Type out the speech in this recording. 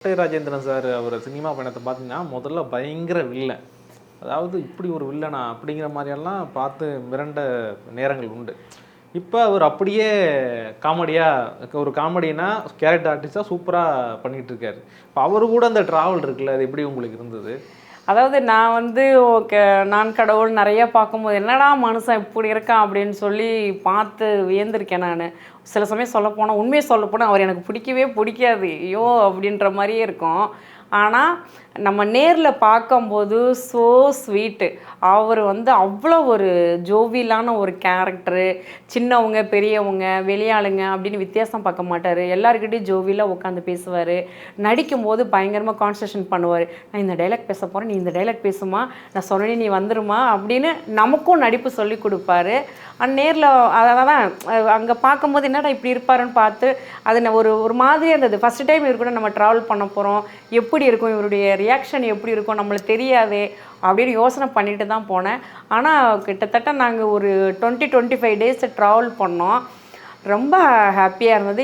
Rajendran sir அவர் cinema பயணத்தை பார்த்தீங்கன்னா முதல்ல பயங்கர வில்லன். அதாவது இப்படி ஒரு வில்லனா அப்படிங்கிற மாதிரியெல்லாம் பார்த்து மிரண்ட நேரங்கள் உண்டு. இப்போ அவர் அப்படியே காமெடியாக ஒரு காமெடினா கேரக்டர் ஆர்டிஸ்டாக சூப்பராக பண்ணிகிட்டு இருக்காரு. இப்போ அவரு கூட அந்த ட்ராவல் இருக்குல்ல, அது எப்படி உங்களுக்கு இருந்தது? அதாவது நான் வந்து நான் கடவுள் நிறைய பார்க்கும்போது என்னடா மனுஷன் இப்படி இருக்கான் அப்படின்னு சொல்லி பார்த்து வியந்திருக்கேன். நான் சில சமயம் சொல்லப்போனால் உண்மையை சொல்லப்போனால் அவர் எனக்கு பிடிக்கவே பிடிக்காது, ஐயோ அப்படின்ற மாதிரியே இருக்கும். ஆனால் நம்ம நேரில் பார்க்கும்போது ஸோ ஸ்வீட்டு. அவர் வந்து அவ்வளோ ஒரு ஜோவியலான ஒரு கேரக்டரு. சின்னவங்க பெரியவங்க வெளியாளுங்க அப்படின்னு வித்தியாசம் பார்க்க மாட்டார். எல்லாருக்கிட்டையும் ஜோவியலாக உட்காந்து பேசுவார். நடிக்கும்போது பயங்கரமாக கான்சன்ட்ரேஷன் பண்ணுவார். நான் இந்த டைலாக் பேச போகிறேன், நீ இந்த டைலாக் பேசுமா, நான் சொன்னேன் நீ வந்துருமா அப்படின்னு நமக்கும் நடிப்பு சொல்லி கொடுப்பாரு. நேரில் அதான் அங்கே பார்க்கும்போது என்னடா இப்படி இருப்பாருன்னு பார்த்து அது ஒரு மாதிரியாக இருந்தது. ஃபஸ்ட்டு டைம் இவர் கூட நம்ம ட்ராவல் பண்ண போகிறோம், எப்படி இருக்கும் இவருடைய ரியாக்ஷன் எப்படி இருக்கும் நம்மளுக்கு தெரியாதே அப்படின்னு யோசனை பண்ணிட்டு தான் போனேன். ஆனால் கிட்டத்தட்ட நாங்கள் ஒரு 20-25 டேஸ் ட்ராவல் பண்ணோம். ரொம்ப ஹாப்பியாக இருந்தது.